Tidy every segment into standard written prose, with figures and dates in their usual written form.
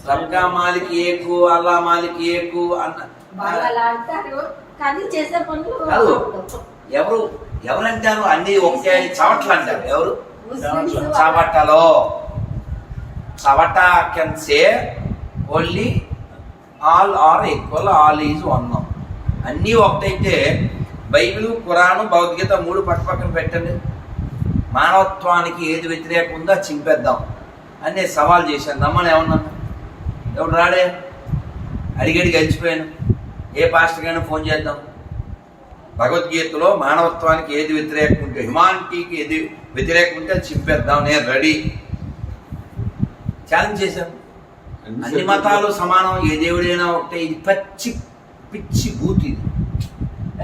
సబ్కా మాలిక్ ఏకు అల్లా మాలిక్ ఏకు అన్న ఎవరు ఎవరంటారు అన్ని ఒకటే అని చవట్లు అంటారు. ఎవరు చవటలో చవట can say only all are equal, all is one. అన్నీ ఒకటైతే బైబిల్, ఖురాను, భగవద్గీత 3 పక్కన పెట్టండి. మానవత్వానికి ఏది వ్యతిరేకం ఉందో చింపేద్దాం అని నేను సవాల్ చేశాను. నమ్మని ఏమన్నా ఎవడు రాడే, అడిగడికి గెలిచిపోయాను. ఏ పాస్టర్కైనా ఫోన్ చేద్దాం. భగవద్గీతలో మానవత్వానికి ఏది వ్యతిరేకం ఉంటే, హ్యుమానిటీకి ఏది వ్యతిరేకం ఉంటే అది చింపేద్దాం, నేను రెడీ. ఛాలెంజ్ చేశాను. అన్ని మతాలు సమానం, ఏ దేవుడైనా ఒకటే. ఇది పిచ్చి బూత్. ఇది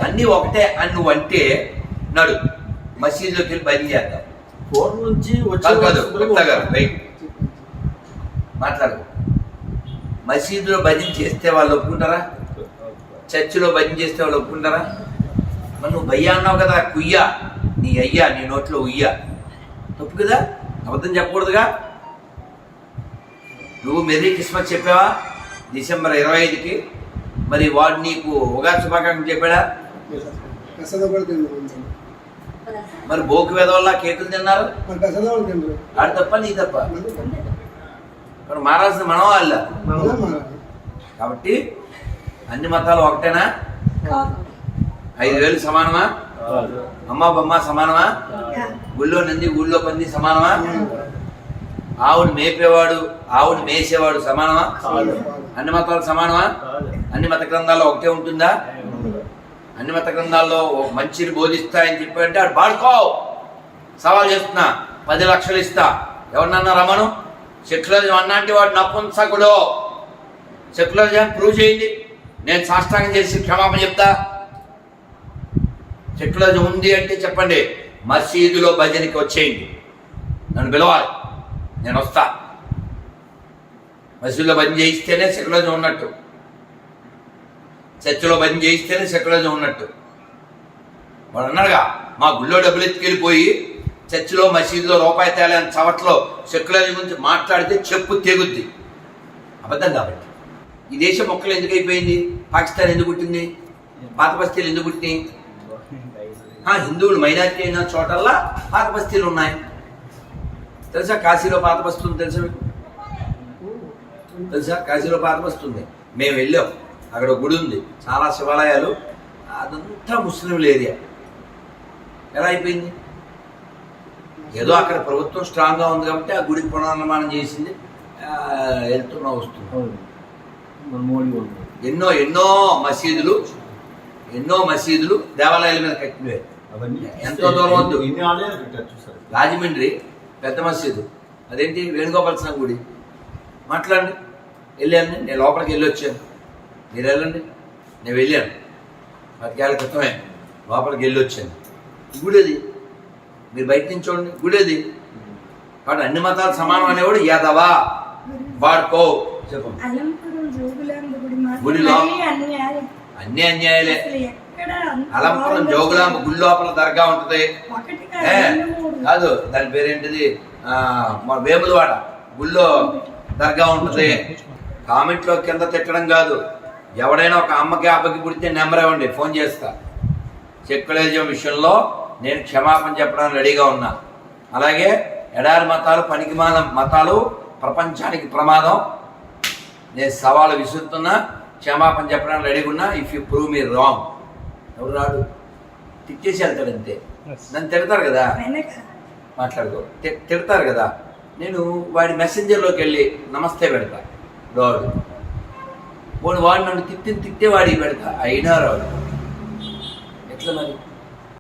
అన్నీ ఒకటే అని నువ్వు అంటే నడు మసీదులోకి వెళ్ళి బయలు చేద్దాం. ఫోన్ నుంచి మాట్లాడు. మసీదులో భజన చేస్తే వాళ్ళు ఒప్పుకుంటారా? చర్చిలో భజన చేస్తే వాళ్ళు ఒప్పుకుంటారా? మరి నువ్వు భయ్యా అన్నావు కదా, కుయ్యా నీ అయ్యా, నీ నోట్లో ఉయ్యా, తప్పు కదా, అబద్ధం చెప్పకూడదుగా. నువ్వు మెరీ క్రిస్మస్ చెప్పావా డిసెంబర్ 25కి? మరి వాడు నీకు ఉగాది శుభాకాంక్షలు చెప్పాడా? మరి బోకు వేదవల్ల కేకులు తిన్నారు. ఆడు తప్ప నీ తప్ప? మరి మారాల్సిన మనం వాళ్ళ. కాబట్టి అన్ని మతాలు ఒకటేనా? 5,000 సమానమా? అమ్మ బొమ్మ సమానమా? గుళ్ళో నంది ఊళ్ళో పంది సమానమా? ఆవుడు మేపేవాడు ఆవుడు మేసేవాడు సమానమా? అన్ని మతాలు సమానమా? అన్ని మత గ్రంథాల్లో ఒకటే ఉంటుందా? అన్ని మత గ్రంథాల్లో మంచిని బోధిస్తాయని చెప్పంటే ఆడు పాడుకో. సవాల్ చేస్తున్నా, 10 లక్షలు ఇస్తా. ఎవరినన్నా రమను. సెక్యులరిజం అన్నాంటి వాడు నపుంసకుడు. సెక్యులరిజం ప్రూవ్ చేయండి, నేను సాష్టాంగం చేసి క్షమాపణ చెప్తా. సెక్యులరిజం ఉంది అంటే చెప్పండి. మసీదులో భజనకి వచ్చేయండి, నన్ను పిలవాలి, నేను వస్తా. మసీదులో భజన చేయిస్తేనే సెక్యులరిజం ఉన్నట్టు, చర్చిలో భజన చేయిస్తేనే సెక్యులరిజం ఉన్నట్టు. వాడు అన్నాడుగా, మా గుళ్ళో డబ్బులు ఎత్తుకెళ్ళిపోయి చర్చిలో మసీదులో రూపాయి తేలని చవట్లో సెక్యులరిజం గురించి మాట్లాడితే చెప్పు తెగుద్ది. అబద్ధం. కాబట్టి ఈ దేశం మొక్కలు ఎందుకు అయిపోయింది? పాకిస్తాన్ ఎందుకు పుట్టింది? పాత బస్తీలు ఎందుకు పుట్టినాయి? హిందువులు మైనారిటీ అయిన చోటల్లా పాత బస్తీలు ఉన్నాయి. తెలుసా కాశీలో పాత బస్తీ ఉంది? తెలుసా మీకు? తెలుసా కాశీలో పాత బస్తీ ఉంది. మేము వెళ్ళాం, అక్కడ గుడి ఉంది, చాలా శివాలయాలు, అదంతా ముస్లింల ఏరియా. ఎలా అయిపోయింది? ఏదో అక్కడ ప్రభుత్వం స్ట్రాంగ్గా ఉంది కాబట్టి ఆ గుడికి పునర్నిర్మాణం చేసింది, వెళ్తున్నా వస్తున్నాం. ఎన్నో మసీదులు దేవాలయాల మీద కట్టినవే. ఎంతో దూరం వద్దు, రాజమండ్రి పెద్ద మసీదు, అదేంటి వేణుగోపాల స్వామి గుడి. మాట్లాడండి, వెళ్ళాను నేను, లోపలికి వెళ్ళి వచ్చాను. మీరు వెళ్ళండి, నేను వెళ్ళాను 10 ఏళ్ళ క్రితమే, లోపలికి వెళ్ళి వచ్చాను. గుడి అది, మీరు బయట నుంచి చూడండి, గుడి అది. కాబట్టి అన్ని మతాలు సమానం అనేవాడు యాదవా వాడుకో. చెప్పండి, గుడిలో అన్ని అన్యాయాలే. అలంపురం జోగులాంబ గుడి లోపల దర్గా ఉంటుంది కాదు, దాని పేరేంటిది, వేములవాడ గుళ్ళో దర్గా ఉంటుంది. కామెంట్లో కింద తిట్టడం కాదు. ఎవడైనా ఒక అమ్మకి అబ్బకి పుడితే నెంబర్ ఇవ్వండి, ఫోన్ చేస్తా. సెక్యులరిజం విషయంలో నేను క్షమాపణ చెప్పడానికి రెడీగా ఉన్నా. అలాగే ఎడారి మతాలు, పనికిమాల మతాలు ప్రపంచానికి ప్రమాదం, నేను సవాలు విసురుతున్నా. క్షమాపణ చెప్పడానికి రెడీగా ఉన్నా. If you prove me wrong. ఎవరు రాడు, తిట్టేసి వెళ్తాడు అంతే. నన్ను తిడతారు కదా, మాట్లాడుకో, తిడతారు కదా, నేను వాడి మెసెంజర్లోకి వెళ్ళి నమస్తే పెడతా. వాడు నన్ను తిట్టేవాడికి పెడతా, అయినా రాడు. ఎట్లా మరి?